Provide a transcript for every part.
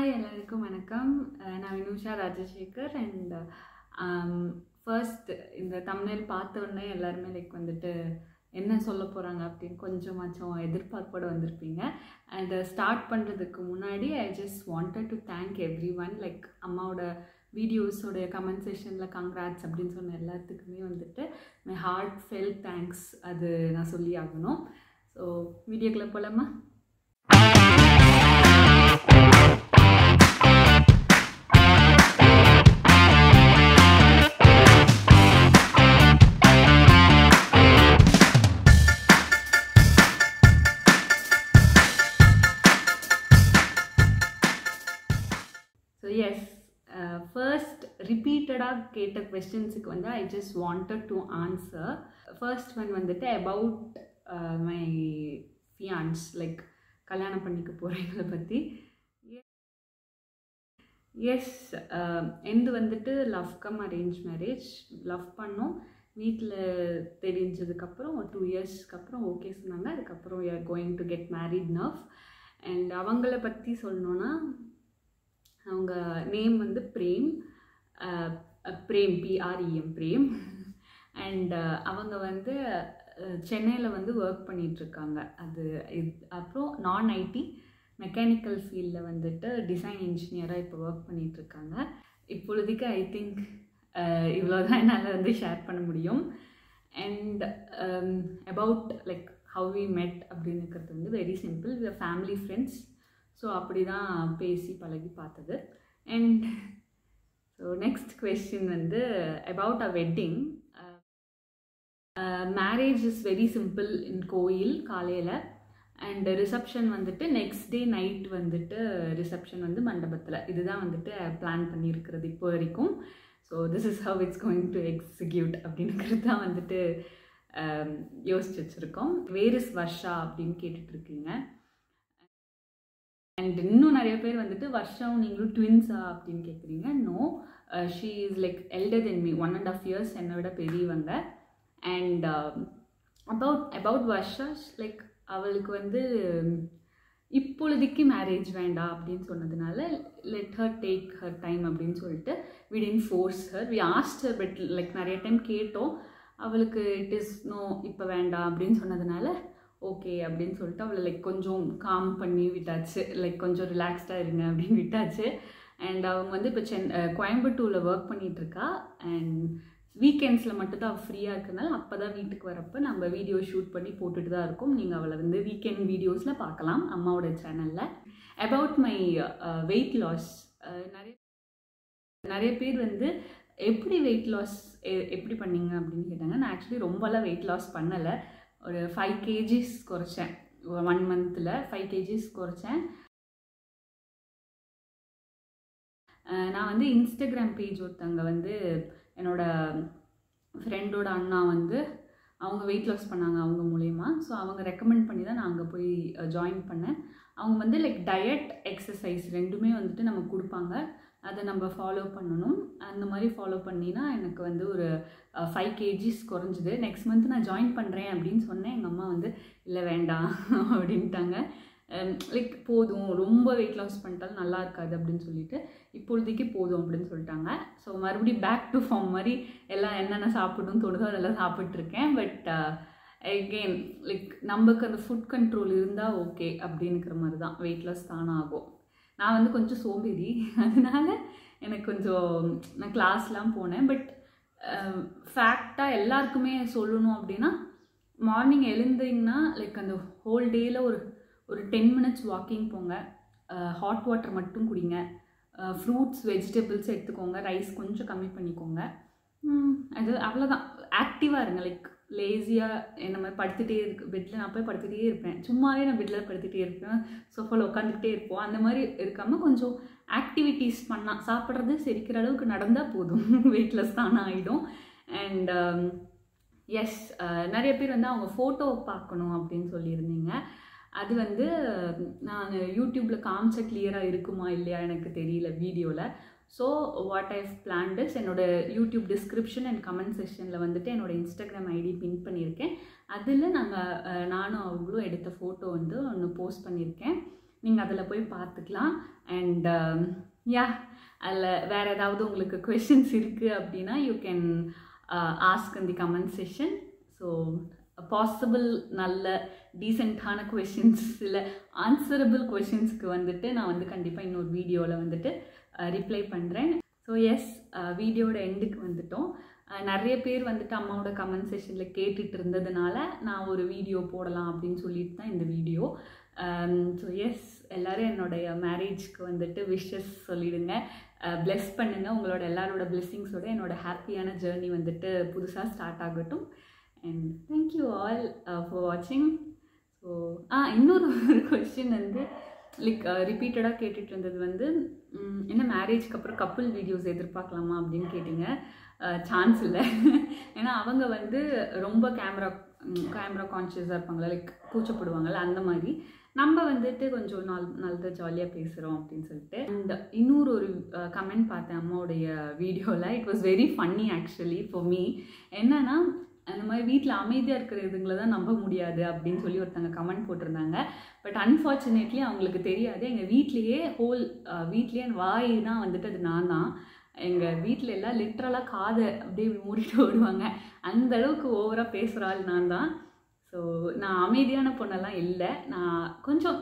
Hi எல்லாருக்கும் வணக்கம். நான் வினுஷா ராஜசேகர். அண்ட் ஃபர்ஸ்ட் இந்த தம்ப்நெயில் பார்த்த உடனே எல்லாருமே வந்துட்டு என்ன சொல்ல போகிறாங்க அப்படின்னு கொஞ்சமாச்சும் எதிர்பார்ப்போடு வந்திருப்பீங்க. அண்ட் ஸ்டார்ட் பண்ணுறதுக்கு முன்னாடி I just wanted to thank every one. அம்மாவோட வீடியோஸோடைய கமெண்ட் செஷனில் கங்க்ராட்ஸ் அப்படின்னு சொன்ன எல்லாத்துக்குமே வந்துட்டு மை ஹார்ட் ஃபெல் தேங்க்ஸ் அது நான் சொல்லி ஆகணும். ஸோ வீடியோக்குள்ளே போகலாமா? ஃபர்ஸ்ட் ரிப்பீட்டடாக கேட்ட கொஸ்டின்ஸுக்கு வந்து I just wanted to answer. First one வந்துட்டு அபவுட் மை ஃபியான்ஸ், கல்யாணம் பண்ணிக்க போகிறவங்களை பற்றி. எஸ், எந்து வந்துட்டு love cum arrange marriage. Love பண்ணோம், வீட்டில் தெரிஞ்சதுக்கப்புறம் ஒரு 2 இயர்ஸ்க்கு அப்புறம் ஓகே சொன்னாங்க. அதுக்கப்புறம் we are going to get married now. And அவங்கள பற்றி சொல்லணுன்னா அவங்க நேம் வந்து பிரேம், PREM பிரேம். அண்ட் அவங்க வந்து சென்னையில் வந்து ஒர்க் பண்ணிகிட்ருக்காங்க. அப்புறம் நான் ஐடி மெக்கானிக்கல் ஃபீல்டில் வந்துட்டு டிசைன் இன்ஜினியராக இப்போ ஒர்க் பண்ணிகிட்ருக்காங்க. இப்பொழுதுக்கு ஐ திங்க் இவ்வளோதான் என்னால் வந்து ஷேர் பண்ண முடியும். அண்ட் அபவுட் ஹவ் வி மெட் அப்படின்னு இருக்கிறது வந்து very simple. We are family friends. So அப்படி தான் பேசி பழகி பார்த்தது. அண்ட் ஸோ நெக்ஸ்ட் கொஸ்டின் வந்து about a wedding. Marriage is very simple in கோயில் காலையில். அண்ட் ரிசப்ஷன் வந்துட்டு நெக்ஸ்ட் டே நைட் வந்துட்டு ரிசப்ஷன் வந்து மண்டபத்தில். இதுதான் வந்துட்டு பிளான் பண்ணியிருக்கிறது இப்போ வரைக்கும். So this is how it's going to execute அப்படிங்கிறது தான் வந்துட்டு யோசிச்சு வச்சுருக்கோம். வேர் இஸ் வர்ஷா அப்படின்னு கேட்டுட்ருக்கீங்க. அண்ட் இன்னும் நிறைய பேர் வந்துட்டு வர்ஷாவும் நீங்களும் ட்வின்ஸா அப்படின்னு கேட்குறீங்க. No, she is elder than me, 1.5 years என்னை விட பெரியவங்க. அண்ட் அபவுட் வர்ஷா, அவளுக்கு வந்து இப்பொழுதைக்கு மேரேஜ் வேண்டாம் அப்படின்னு சொன்னதுனால let her take her time அப்படின்னு சொல்லிட்டு we didn't force her. We asked her, but நிறைய டைம் கேட்டோம். அவளுக்கு இட் இஸ் நோ, இப்போ வேண்டாம் அப்படின்னு சொன்னதுனால ஓகே அப்படின்னு சொல்லிட்டு அவளை கொஞ்சம் காம் பண்ணி விட்டாச்சு. கொஞ்சம் ரிலாக்ஸ்டாக இருங்க அப்படின்னு விட்டாச்சு. அண்ட் அவங்க வந்து இப்போ கோயம்புத்தூரில் ஒர்க் பண்ணிகிட்ருக்கா. அண்ட் வீக்கெண்ட்ஸில் மட்டும்தான் அவள் ஃப்ரீயாக இருக்கிறதுனால அப்போ தான் வீட்டுக்கு வரப்போ நம்ம வீடியோ ஷூட் பண்ணி போட்டுட்டு தான் இருக்கோம். நீங்கள் அவளை வந்து வீக்கெண்ட் வீடியோஸில் பார்க்கலாம் அம்மாவோட சேனலில். அபவுட் மை வெயிட் லாஸ், நிறைய பேர் வந்து எப்படி வெயிட் லாஸ் எப்படி பண்ணீங்க அப்படின்னு கேட்டாங்க. நான் ஆக்சுவலி ரொம்பலாம் வெயிட் லாஸ் பண்ணலை. ஒரு 5 kgs குறைச்சேன். 1 monthல 5 kgs குறைச்சேன். நான் வந்து இன்ஸ்டாகிராம் பேஜ் ஒருத்தவங்க வந்து என்னோட ஃப்ரெண்டோட அண்ணா வந்து அவங்க வெயிட் லாஸ் பண்ணாங்க அவங்க மூலயமா. ஸோ அவங்க ரெக்கமெண்ட் பண்ணி தான் நான் அங்கே போய் ஜாயின் பண்ணேன். அவங்க வந்து டயட் எக்ஸசைஸ் ரெண்டுமே வந்துட்டு நமக்கு கொடுப்பாங்க. அதை நம்ம ஃபாலோ பண்ணணும். அந்த மாதிரி ஃபாலோ பண்ணினா எனக்கு வந்து ஒரு 5 kgs குறைஞ்சிது. நெக்ஸ்ட் மந்த் நான் ஜாயின் பண்ணுறேன் அப்படின்னு சொன்னேன். எங்கள் அம்மா வந்து இல்லை வேண்டாம் அப்படின்ட்டாங்க. போதும், ரொம்ப வெயிட் லாஸ் பண்ணிட்டாலும் நல்லா இருக்காது அப்படின்னு சொல்லிட்டு இப்பொழுதைக்கு போதும் அப்படின்னு சொல்லிட்டாங்க. ஸோ மறுபடியும் பேக் டு ஃபார்ம் மாதிரி எல்லாம் என்னென்ன சாப்பிடணும்னு தோணுதோ அதெல்லாம் சாப்பிட்ருக்கேன். பட் அகெயின் நமக்கு அந்த ஃபுட் கண்ட்ரோல் இருந்தால் ஓகே அப்படின்னுக்கிற மாதிரி தான் வெயிட் லாஸ் தானாக ஆகும். நான் வந்து கொஞ்சம் சோம்பேறி, அதனால எனக்கு கொஞ்சம் நான் கிளாஸ்லாம் போனேன். பட் ஃபேக்டாக எல்லாருக்குமே சொல்லணும் அப்படின்னா மார்னிங் எழுந்தீங்கன்னா அந்த ஹோல் டேயில் ஒரு 10 minutes வாக்கிங் போங்க. ஹாட் வாட்டர் மட்டும் குடிங்க. ஃப்ரூட்ஸ் வெஜிடபிள்ஸ் எடுத்துக்கோங்க. ரைஸ் கொஞ்சம் கம்மி பண்ணிக்கோங்க. அது அவ்வளோதான். ஆக்டிவாக இருங்க. லேசியாக என்ன மாதிரி படுத்துகிட்டே பெட்டில் நான் போய் படுத்துகிட்டே இருப்பேன். சும்மாவே நான் பெட்டில் படுத்துகிட்டே இருப்பேன், சோஃபாவில் உட்காந்துக்கிட்டே இருப்போம். அந்த மாதிரி இருக்காமல் கொஞ்சம் ஆக்டிவிட்டீஸ் பண்ணால், சாப்பிட்றது செரிக்கிற அளவுக்கு நடந்தால் போதும், வெயிட் லாஸ் தானே ஆகிடும். அண்ட் எஸ், நிறைய பேர் வந்து அவங்க ஃபோட்டோ பார்க்கணும் அப்படின்னு சொல்லியிருந்தீங்க. அது வந்து நான் யூடியூப்பில் காமிச்ச கிளியராக இருக்குமா இல்லையா எனக்கு தெரியல வீடியோவில். So what I've plant is, என்னோட யூடியூப் டிஸ்கிரிப்ஷன் அண்ட் கமெண்ட் செக்ஷனில் வந்துட்டு என்னோட இன்ஸ்டாகிராம் ஐடி பின் பண்ணியிருக்கேன். அதில் நானும் அவங்களும் எடுத்த ஃபோட்டோ வந்து ஒன்று போஸ்ட் பண்ணியிருக்கேன். நீங்கள் அதில் போய் பார்த்துக்கலாம். அண்ட் யா, அதில் வேறு ஏதாவது உங்களுக்கு கொஷின்ஸ் இருக்குது அப்படின்னா you can ask in the comment session. So possible நல்ல டீசெண்டான கொஷின்ஸ் இல்லை ஆன்சரபிள் கொஷின்ஸ்க்கு வந்துட்டு நான் வந்து கண்டிப்பாக இன்னொரு வீடியோவில் வந்துட்டு ரிப்ளை பண்ணுறேன். ஸோ எஸ், வீடியோட எண்டுக்கு வந்துட்டோம். நிறைய பேர் வந்துட்டு அம்மாவோட கமெண்ட் செஷனில் கேட்டுட்டு இருந்ததுனால நான் ஒரு வீடியோ போடலாம் அப்படின்னு சொல்லிட்டு தான் இந்த வீடியோ. ஸோ எஸ், எல்லோரும் என்னுடைய மேரேஜ்க்கு வந்துட்டு விஷஸ் சொல்லிவிடுங்க, ப்ளெஸ் பண்ணுங்கள். உங்களோட எல்லாரோட பிளெஸ்ஸிங்ஸோட என்னோடய ஹாப்பியான ஜேர்னி வந்துட்டு புதுசாக ஸ்டார்ட் ஆகட்டும். அண்ட் தேங்க்யூ ஆல் ஃபார் வாட்சிங். ஸோ இன்னொரு கொஸ்டின் வந்து லைக் ரிப்பீட்டடாக கேட்டுட்டு இருந்தது வந்து என்ன மேரேஜ்க்கு அப்புறம் கப்புள் வீடியோஸ் எதிர்பார்க்கலாமா அப்படின்னு கேட்டிங்க. சான்ஸ் இல்லை. ஏன்னா அவங்க வந்து ரொம்ப கேமரா கான்ஷியஸாக இருப்பாங்களா, லைக் கூச்சப்படுவாங்கள்ல, அந்த மாதிரி. நம்ம வந்துட்டு கொஞ்சம் நல்லதாக ஜாலியாக பேசுகிறோம் அப்படின்னு சொல்லிட்டு. அண்ட் இன்னொரு கமெண்ட் பார்த்தேன் அம்மாவுடைய வீடியோவில். It was very funny actually for me. என்னன்னா, அந்த மாதிரி வீட்டில் அமைதியாக இருக்கிற இதுங்களை தான் நம்ப முடியாது அப்படின்னு சொல்லி ஒருத்தங்க கமெண்ட் போட்டிருந்தாங்க. பட் அன்ஃபார்ச்சுனேட்லி அவங்களுக்கு தெரியாது, எங்கள் வீட்லேயே வீட்லேயே வாய் தான் வந்துட்டு அது நான் தான். எங்கள் வீட்டில் எல்லாம் லிட்ரலாக காதை அப்படியே மூடிட்டு ஓடுவாங்க. அந்த அளவுக்கு ஓவராக பேசுகிற ஆள் நான் தான். ஸோ நான் அமைதியான பொண்ணெல்லாம் இல்லை. நான் கொஞ்சம்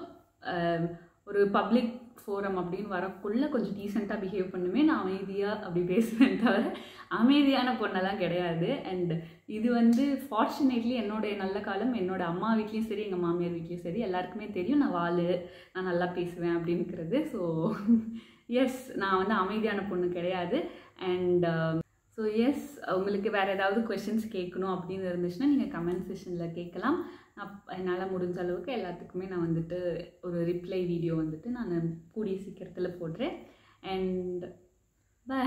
ஒரு பப்ளிக் ஃபோரம் அப்படின்னு வரக்குள்ளே கொஞ்சம் டீசெண்டாக பிஹேவ் பண்ணுமே. நான் அமைதியாக அப்படி பேசுவேன் தவிர அமைதியான பொண்ணெல்லாம் கிடையாது. அண்ட் இது வந்து ஃபார்ச்சுனேட்லி என்னுடைய நல்ல காலம் என்னோடய அம்மா வீட்லேயும் சரி எங்கள் மாமியார் வீட்லேயும் சரி எல்லாருக்குமே தெரியும் நான் நல்லா பேசுவேன் அப்படின்னுக்கிறது. ஸோ எஸ், நான் வந்து அமைதியான பொண்ணு கிடையாது. அண்ட் ஸோ எஸ், உங்களுக்கு வேறு ஏதாவது கொஷின்ஸ் கேட்கணும் அப்படின்னு இருந்துச்சுன்னா நீங்கள் கமெண்ட் செஷனில் கேட்கலாம். என்னால் முடிஞ்ச அளவுக்கு எல்லாத்துக்குமே நான் வந்துட்டு ஒரு ரிப்ளை வீடியோ வந்துட்டு நான் கூடிய சீக்கிரத்தில் போடுறேன். And by.